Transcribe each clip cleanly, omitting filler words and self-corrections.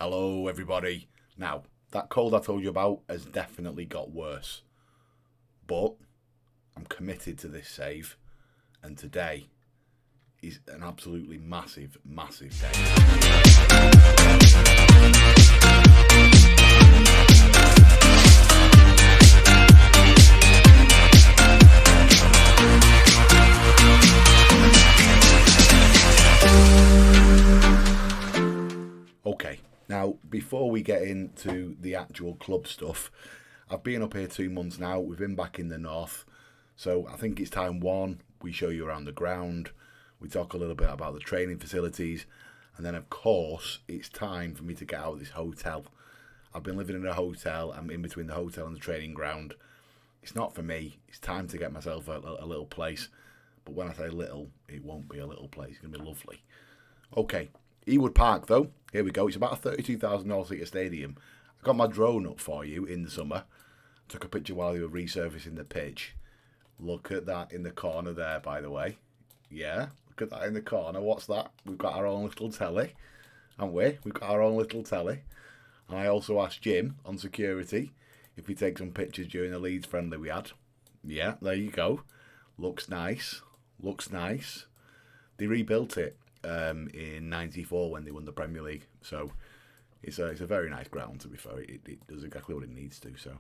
Hello, everybody. Now, that cold I told you about has definitely got worse. But I'm committed to this save, and today is an absolutely massive, massive day. Okay, now before we get into the actual club stuff, I've been up here 2 months now. We've been back in the north, so I think it's time we show you around the ground, we talk a little bit about the training facilities, and then of course it's time for me to get out of this hotel. I've been living in a hotel. I'm in between the hotel and the training ground. It's not for me. It's time to get myself a little place. But when I say little, it won't be a little place. It's going to be lovely. Okay, Ewood Park though. Here we go. It's about a $32,000 seater stadium. I got my drone up for you in the summer. Took a picture while they were resurfacing the pitch. Look at that in the corner there, by the way. Yeah, look at that in the corner. What's that? We've got our own little telly, haven't we? We've got our own little telly. And I also asked Jim on security if he'd take some pictures during the Leeds friendly we had. Yeah, there you go. Looks nice. Looks nice. They rebuilt it in '94 when they won the Premier League. So it's a very nice ground, to be fair. It does exactly what it needs to. So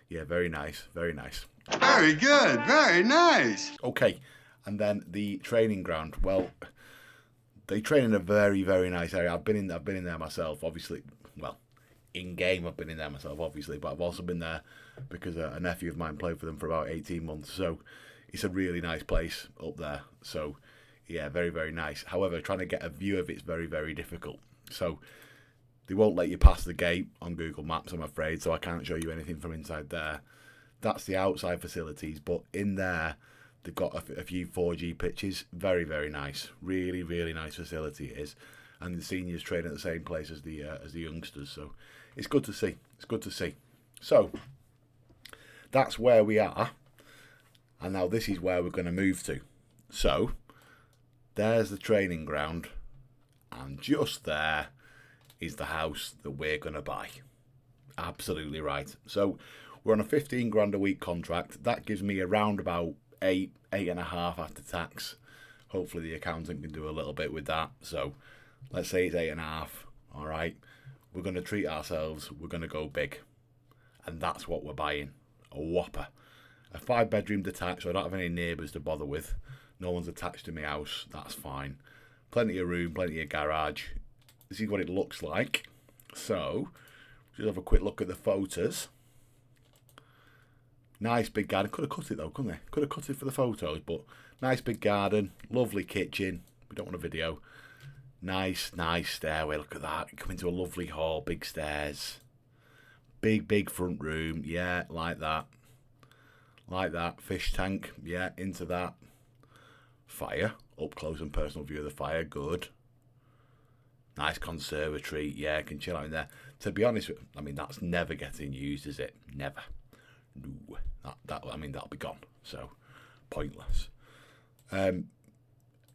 yeah, very nice. Very nice. Very good. Very nice. Okay, and then the training ground. Well, they train in a very, very nice area. I've been in there myself, obviously. Well, in game I've been in there myself, obviously, but I've also been there because a nephew of mine played for them for about 18 months. So it's a really nice place up there. So yeah, very, very nice. However, trying to get a view of it's very, very difficult. So they won't let you pass the gate on Google Maps, I'm afraid, so I can't show you anything from inside there. That's the outside facilities, but in there they've got a few 4G pitches. Very, very nice. Really, really nice facility it is. And the seniors train at the same place as the youngsters, so it's good to see. It's good to see. So that's where we are, and now this is where we're going to move to. So there's the training ground, and just there is the house that we're going to buy. Absolutely right. So we're on a 15 grand a week contract. That gives me around about eight and a half after tax. Hopefully the accountant can do a little bit with that. So let's say it's 8.5. All right. We're going to treat ourselves. We're going to go big. And that's what we're buying. A whopper. A 5-bedroom detached, so I don't have any neighbours to bother with. No one's attached to my house. That's fine. Plenty of room, plenty of garage. This is what it looks like. So, just have a quick look at the photos. Nice big garden. Could have cut it though, couldn't they? Could have cut it for the photos, but nice big garden. Lovely kitchen. We don't want a video. Nice stairway. Look at that. You come into a lovely hall. Big stairs. Big front room. Yeah, like that. Like that. Fish tank. Yeah, into that. Fire. Up close and personal view of the fire. Good. Nice conservatory. Yeah, can chill out in there. To be honest, I mean, that's never getting used, is it? Never. No. That'll be gone. So, pointless.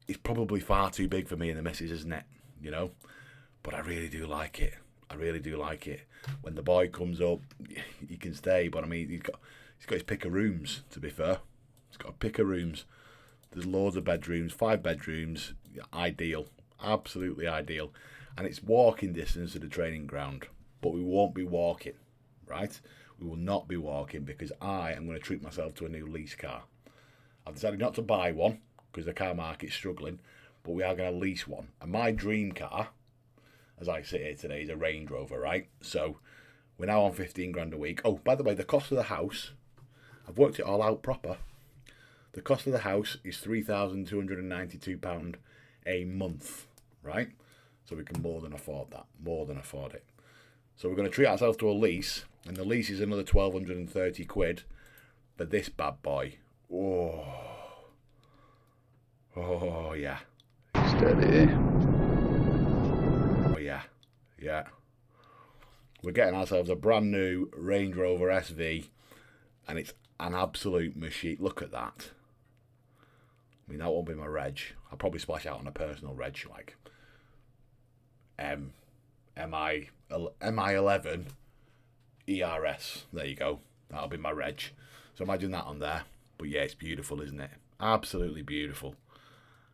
It's probably far too big for me and the missus, isn't it? You know? But I really do like it. I really do like it. When the boy comes up, he can stay. But I mean, he's got his pick of rooms, to be fair. He's got a pick of rooms. There's loads of bedrooms, 5 bedrooms. Ideal. Absolutely ideal. And it's walking distance to the training ground. But we won't be walking, right? We will not be walking because I am going to treat myself to a new lease car. I've decided not to buy one because the car market's struggling, but we are going to lease one. And my dream car, as I sit here today, is a Range Rover, right? So we're now on 15 grand a week. Oh, by the way, the cost of the house, I've worked it all out proper. The cost of the house is £3,292 a month, right? So we can more than afford that, more than afford it. So we're going to treat ourselves to a lease, and the lease is another 1,230 quid for this bad boy. Oh yeah. Steady. Oh yeah. We're getting ourselves a brand new Range Rover SV, and it's an absolute machine. Look at that. I mean, that won't be my reg. I'll probably splash out on a personal reg, like MI11 ERS. There you go. That'll be my reg. So imagine that on there. But yeah, it's beautiful, isn't it? Absolutely beautiful.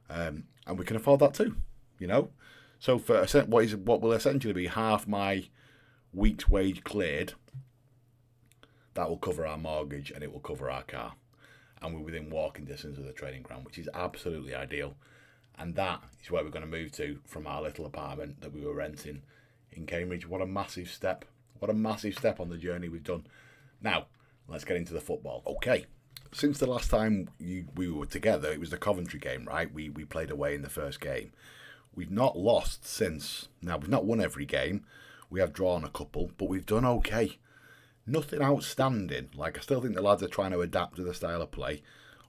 And we can afford that too, you know. So for what will essentially be half my week's wage cleared, that will cover our mortgage and it will cover our car. And we're within walking distance of the training ground, which is absolutely ideal. And that is where we're going to move to from our little apartment that we were renting in Cambridge. What a massive step. What a massive step on the journey we've done. Now, let's get into the football. Okay, since the last time we were together, it was the Coventry game, right? We played away in the first game. We've not lost since. Now, we've not won every game. We have drawn a couple, but we've done okay. Nothing outstanding. Like, I still think the lads are trying to adapt to the style of play,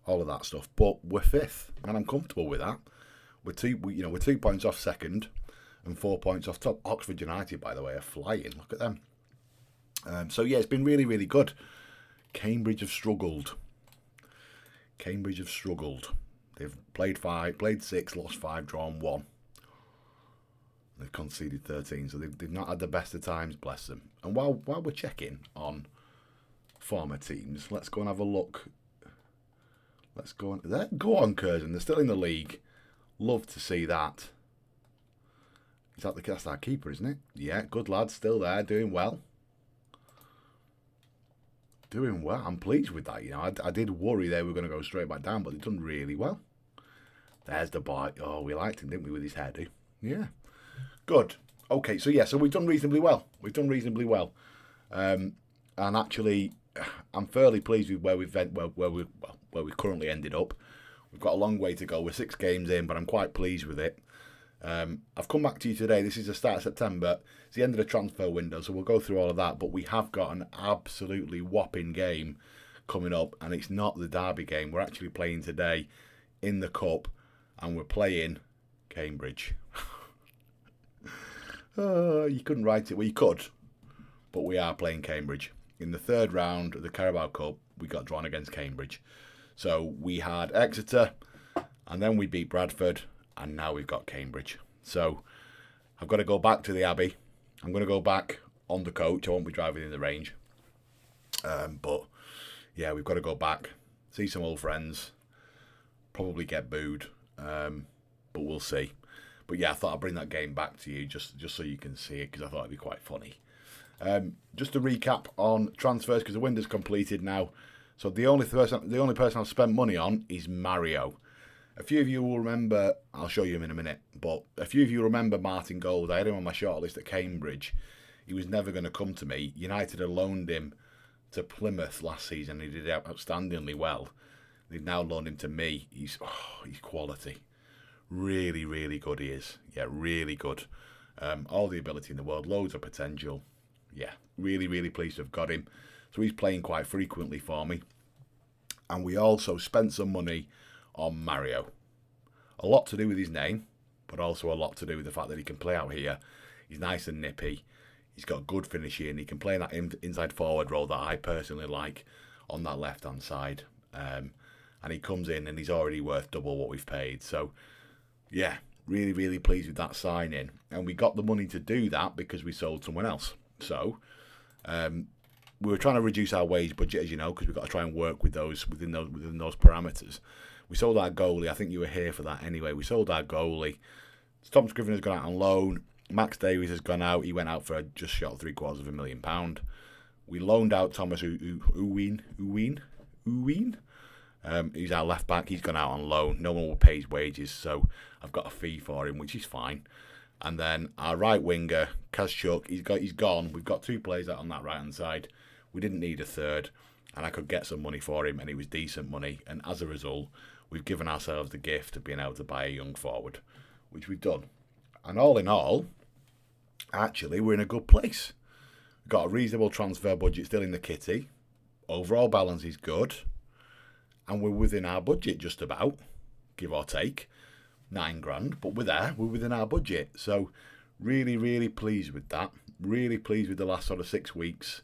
all of that stuff. But we're fifth, and I'm comfortable with that. We're 2 points off second, and 4 points off top. Oxford United, by the way, are flying. Look at them. So yeah, it's been really, really good. Cambridge have struggled. They've played 6, lost 5, drawn 1. They've conceded 13, so they've not had the best of times, bless them. And while we're checking on former teams, let's go and have a look. Go on, Curzon. They're still in the league. Love to see that. That's our keeper, isn't it? Yeah, good lad, still there, doing well. I'm pleased with that. You know, I did worry they were going to go straight back down, but they've done really well. There's the boy. Oh, we liked him, didn't we, with his hairdo? Yeah. Good. Okay, so we've done reasonably well. And actually, I'm fairly pleased with where we've currently ended up. We've got a long way to go. We're 6 games in, but I'm quite pleased with it. I've come back to you today. This is the start of September. It's the end of the transfer window, so we'll go through all of that. But we have got an absolutely whopping game coming up, and it's not the Derby game. We're actually playing today in the Cup, and we're playing Cambridge. You couldn't write it. Well, you could, but we are playing Cambridge. In the third round of the Carabao Cup, we got drawn against Cambridge. So we had Exeter, and then we beat Bradford, and now we've got Cambridge. So I've got to go back to the Abbey. I'm going to go back on the coach. I won't be driving in the range. But yeah, we've got to go back, see some old friends, probably get booed, but we'll see. But yeah, I thought I'd bring that game back to you just so you can see it, because I thought it'd be quite funny. Just to recap on transfers, because the window's completed now. So the only person I've spent money on is Mario. A few of you will remember, I'll show you him in a minute, but a few of you remember Martin Gold. I had him on my shortlist at Cambridge. He was never going to come to me. United had loaned him to Plymouth last season. He did outstandingly well. They've now loaned him to me. He's quality. Really, really good he is. Yeah, really good. All the ability in the world, loads of potential. Yeah, really, really pleased to have got him. So he's playing quite frequently for me. And we also spent some money on Mario. A lot to do with his name, but also a lot to do with the fact that he can play out here. He's nice and nippy. He's got good finishing. He can play in that inside forward role that I personally like on that left-hand side. And he comes in and he's already worth double what we've paid. So, yeah, really, really pleased with that signing. And we got the money to do that because we sold someone else. So, we were trying to reduce our wage budget, as you know, because we've got to try and work with those within those parameters. We sold our goalie. I think you were here for that anyway. We sold our goalie. Tom Scriven has gone out on loan. Max Davies has gone out. He went out for just short of £750,000. We loaned out Thomas Uween. He's our left back. He's gone out on loan. No one will pay his wages, so I've got a fee for him, which is fine. And then our right winger, Kazchuk, he's gone. We've got 2 players out on that right hand side. We didn't need a third, and I could get some money for him, and it was decent money. And as a result, we've given ourselves the gift of being able to buy a young forward, which we've done. And all in all, actually, we're in a good place. We've got a reasonable transfer budget still in the kitty. Overall balance is good. And we're within our budget just about, give or take, £9,000. But we're within our budget. So really, really pleased with that. Really pleased with the last sort of 6 weeks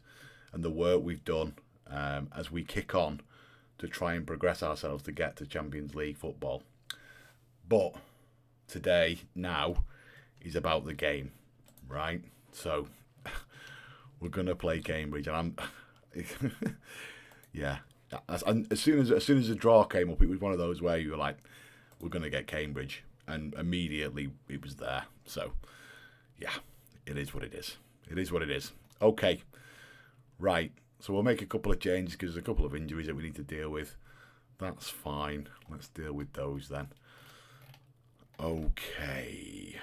and the work we've done as we kick on to try and progress ourselves to get to Champions League football. But today, now, is about the game, right? So we're going to play Cambridge, and I'm yeah. As soon as the draw came up, it was one of those where you were like, we're going to get Cambridge, and immediately it was there. So yeah, it is what it is. It is what it is. Okay, right. So we'll make a couple of changes because there's a couple of injuries that we need to deal with. That's fine. Let's deal with those then. Okay.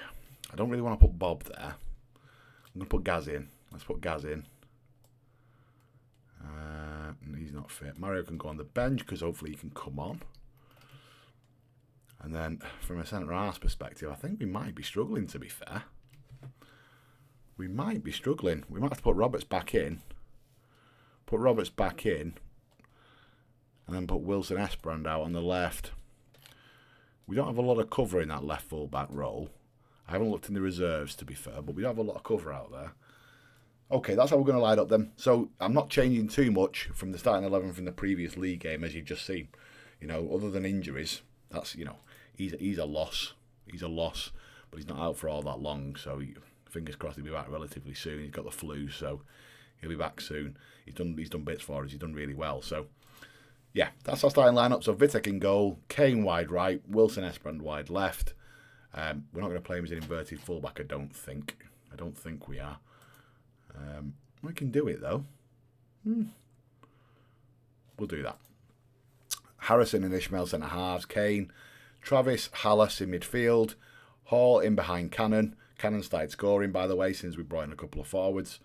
I don't really want to put Bob there. I'm going to put Gaz in. Let's put Gaz in. He's not fit. Mario can go on the bench because hopefully he can come on. And then from a centre-half perspective, I think we might be struggling, to be fair. We might be struggling. We might have to put Roberts back in. Put Roberts back in. And then put Wilson Esperand out on the left. We don't have a lot of cover in that left full-back role. I haven't looked in the reserves, to be fair, but we don't have a lot of cover out there. Okay, that's how we're going to line up then. So I'm not changing too much from the starting 11 from the previous league game, as you've just seen. You know, other than injuries, that's, you know, he's a loss. He's a loss, but he's not out for all that long. So fingers crossed he'll be back relatively soon. He's got the flu, so he'll be back soon. He's done bits for us. He's done really well. So yeah, that's our starting lineup. So Vitek in goal, Kane wide right, Wilson Esperand wide left. We're not going to play him as an inverted fullback, I don't think. I don't think we are. We can do it, though. We'll do that. Harrison and Ishmael centre-halves. Kane, Travis, Hallas in midfield. Hall in behind Cannon. Cannon started scoring, by the way, since we brought in a couple of forwards.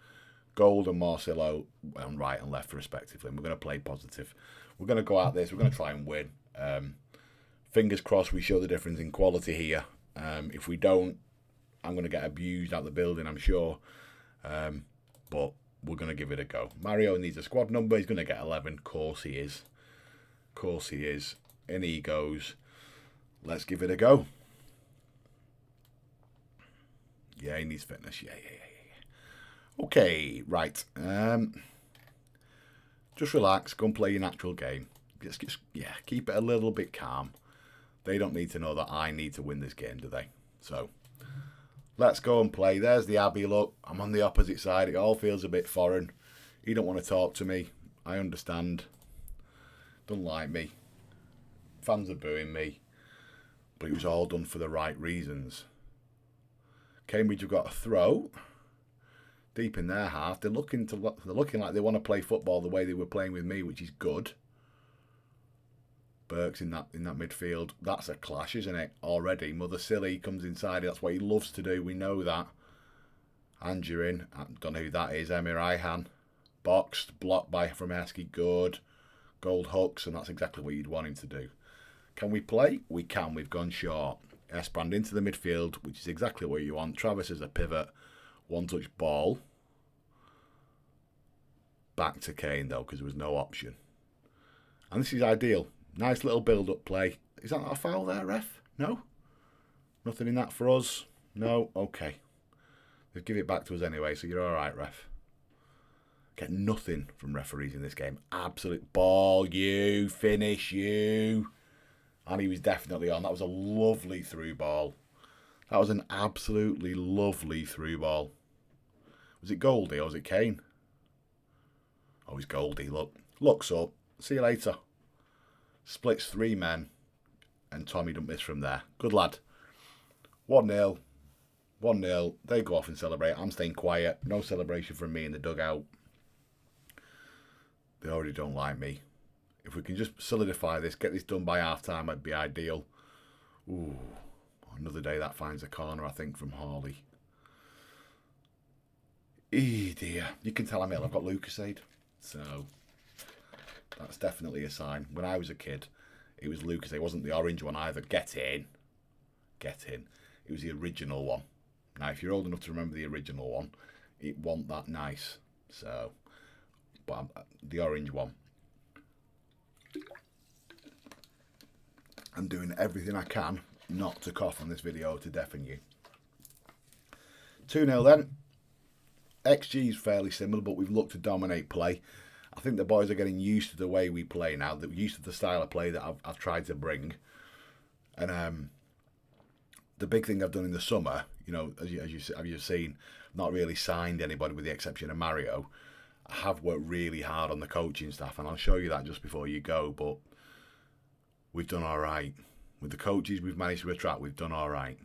Gold and Marcelo on right and left, respectively. And we're going to play positive. We're going to go out this. We're going to try and win. Fingers crossed we show the difference in quality here. If we don't, I'm going to get abused out the building, I'm sure. But we're going to give it a go. Mario needs a squad number. He's going to get 11. Of course he is. Of course he is. In he goes. Let's give it a go. Yeah, he needs fitness. Yeah. Okay, right. Just relax. Go and play your natural game. Just keep it a little bit calm. They don't need to know that I need to win this game, do they? So let's go and play. There's the Abbey, look. I'm on the opposite side. It all feels a bit foreign. He don't want to talk to me. I understand. Don't like me. Fans are booing me. But it was all done for the right reasons. Cambridge have got a throw. Deep in their half. They're looking like they want to play football the way they were playing with me, which is good. Burke's in that midfield. That's a clash, isn't it? Already. Mother Silly comes inside. That's what he loves to do. We know that. Angerin. I don't know who that is. Emir Ayhan. Boxed. Blocked by Fromeski. Good. Gold hooks. And that's exactly what you'd want him to do. Can we play? We can. We've gone short. Esperand into the midfield, which is exactly what you want. Travis as a pivot. One touch ball. Back to Kane, though, because there was no option. And this is ideal. Nice little build-up play. Is that not a foul there, ref? No? Nothing in that for us? No? Okay. They'll give it back to us anyway, so you're all right, ref. Get nothing from referees in this game. Absolute ball, you. Finish, you. And he was definitely on. That was a lovely through ball. That was an absolutely lovely through ball. Was it Goldie or was it Kane? Oh, it's Goldie. Look. Looks up. See you later. Splits 3 men. And Tommy don't miss from there. Good lad. 1-0. 1-0. They go off and celebrate. I'm staying quiet. No celebration from me in the dugout. They already don't like me. If we can just solidify this, get this done by half-time, it'd be ideal. Ooh. Another day that finds a corner, I think, from Hawley. Dear. You can tell I'm ill. I've got Lucasade. So, that's definitely a sign. When I was a kid, it was Lucasade. It wasn't the orange one either. Get in. Get in. It was the original one. Now, if you're old enough to remember the original one, it wasn't that nice. So, but the orange one. I'm doing everything I can not to cough on this video to deafen you. 2-0 then. XG is fairly similar, but we've looked to dominate play. I think the boys are getting used to the way we play now. They're used to the style of play that I've tried to bring. And the big thing I've done in the summer, you know, as you've seen, not really signed anybody with the exception of Mario. I have worked really hard on the coaching staff, and I'll show you that just before you go, but we've done all right. With the coaches we've managed to attract, we've done all right.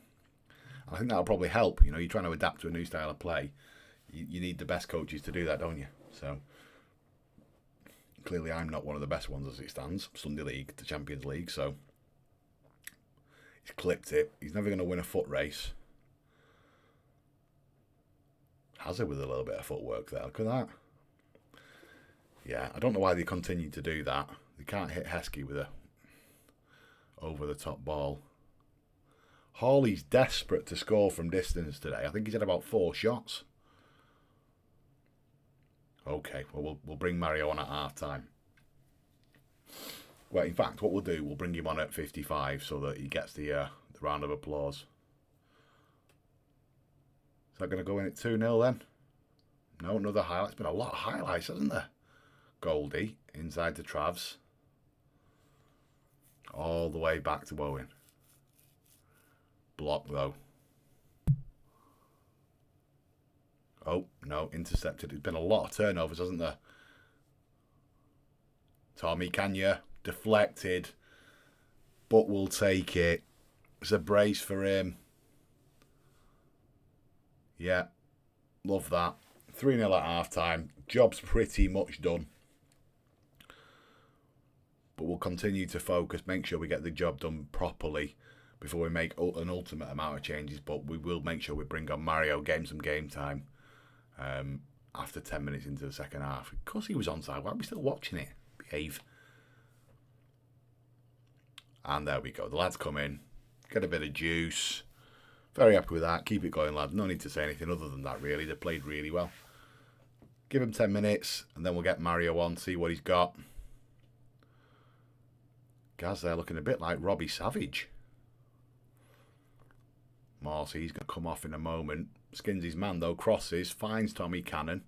I think that'll probably help. You know, you're trying to adapt to a new style of play. You need the best coaches to do that, don't you? So, clearly I'm not one of the best ones as it stands. Sunday League to Champions League, so he's clipped it. He's never going to win a foot race. Hazard with a little bit of footwork there. Look at that. Yeah, I don't know why they continue to do that. They can't hit Heskey with a over-the-top ball. Hawley's desperate to score from distance today. I think he's had about 4 shots. Okay, well, we'll bring Mario on at half-time. Well, in fact, what we'll do, we'll bring him on at 55 so that he gets the round of applause. Is that going to go in at 2-0 then? No, another highlight. It's been a lot of highlights, hasn't there? Goldie, inside to Travs. All the way back to Owen. Block, though. Oh, no, intercepted. There's been a lot of turnovers, hasn't there? Tommy Kanya, deflected. But we'll take it. It's a brace for him. Yeah, love that. 3-0 at half-time. Job's pretty much done. But we'll continue to focus, make sure we get the job done properly before we make an ultimate amount of changes. But we will make sure we bring on Mario, get him some game time after 10 minutes into the second half. Of course he was onside. Why are we still watching it? Behave. And there we go. The lads come in, get a bit of juice. Very happy with that. Keep it going, lads. No need to say anything other than that, really. They played really well. Give him 10 minutes, and then we'll get Mario on, see what he's got. Gaz there looking a bit like Robbie Savage. Marcy, he's going to come off in a moment. Skins his man, though. Crosses. Finds Tommy Cannon.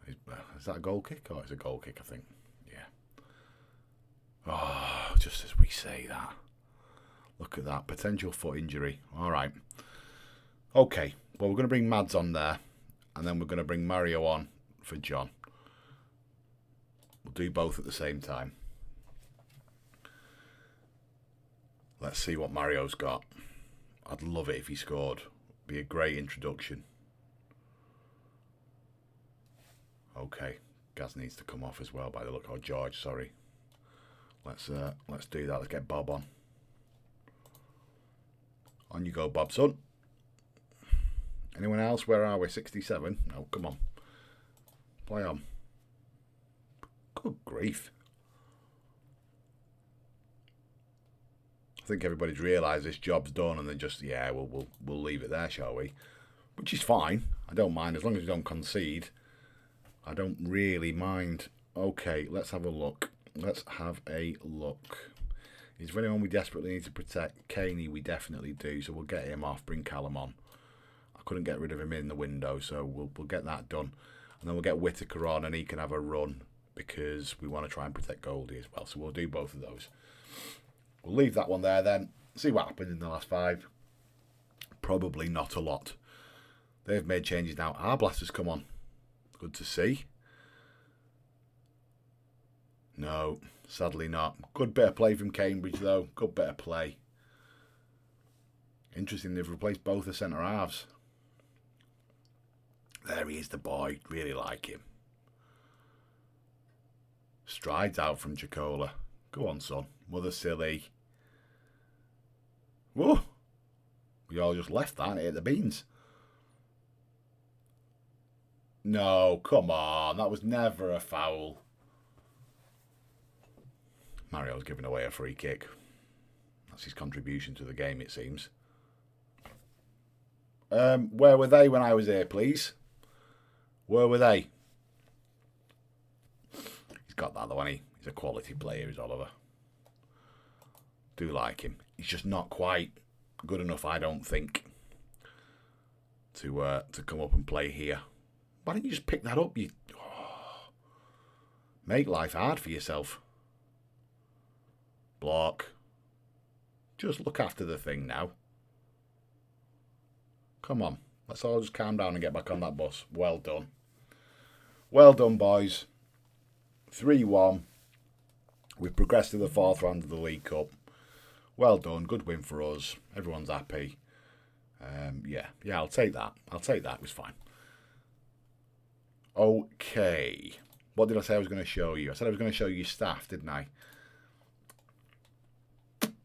Is that a goal kick? Oh, it's a goal kick, I think. Yeah. Oh, just as we say that. Look at that. Potential foot injury. All right. Okay. Well, we're going to bring Mads on there. And then we're going to bring Mario on for John. We'll do both at the same time. Let's see what Mario's got. I'd love it if he scored. Be a great introduction. Okay. Gaz needs to come off as well by the look. Oh, George, sorry. Let's do that. Let's get Bob on. On you go, Bob, son. Anyone else? Where are we? 67? No, come on. Play on. Good grief. I think everybody's realised this job's done and then just, yeah, we'll leave it there, shall we? Which is fine. I don't mind. As long as we don't concede, I don't really mind. Okay, let's have a look. Let's have a look. Is there anyone we desperately need to protect? Caney, we definitely do, so we'll get him off. Bring Callum on. I couldn't get rid of him in the window, so we'll get that done. And then we'll get Whittaker on and he can have a run because we want to try and protect Goldie as well. So we'll do both of those. We'll leave that one there then. See what happened in the last 5. Probably not a lot. They've made changes now. Arblaster's come on. Good to see. No, sadly not. Good bit of play from Cambridge though. Good bit of play. Interesting, they've replaced both the centre halves. There he is, the boy. Really like him. Strides out from Jacola. Go on, son. Mother silly. Whoa. We all just left that and ate the beans. No, come on. That was never a foul. Mario's giving away a free kick. That's his contribution to the game, it seems. Where were they when I was here, please? Where were they? He's got that though, hasn't he? He's a quality player, is Oliver. Do like him. He's just not quite good enough, I don't think, to come up and play here. Why don't you just pick that up? Make life hard for yourself. Block. Just look after the thing now. Come on. Let's all just calm down and get back on that bus. Well done. Well done, boys. 3-1. We've progressed to the 4th round of the League Cup. Well done. Good win for us. Everyone's happy. Yeah, I'll take that. It was fine. Okay. What did I say I was going to show you? I said I was going to show you staff, didn't I?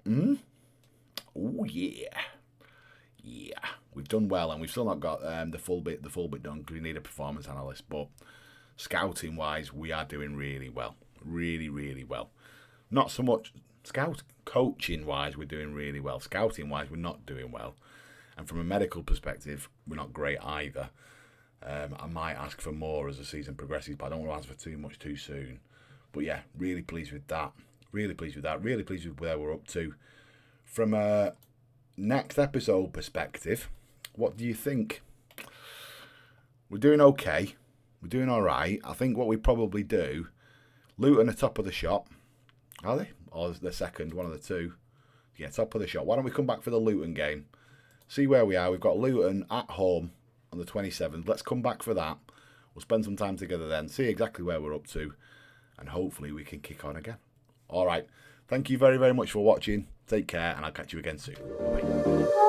Oh, yeah. Yeah. We've done well, and we've still not got the full bit done because we need a performance analyst. But scouting-wise, we are doing really well. Really, really well. Not so much coaching-wise, we're doing really well. Scouting-wise, we're not doing well. And from a medical perspective, we're not great either. I might ask for more as the season progresses, but I don't want to ask for too much too soon. But yeah, really pleased with that. Really pleased with where we're up to. From a next episode perspective, what do you think? We're doing okay. We're doing all right. I think what we probably do, Luton are top of the shop. Are they? Or the second, one of the two. Yeah, top of the shop. Why don't we come back for the Luton game? See where we are. We've got Luton at home on the 27th. Let's come back for that. We'll spend some time together then, see exactly where we're up to, and hopefully we can kick on again. All right. Thank you very, very much for watching. Take care, and I'll catch you again soon. Bye.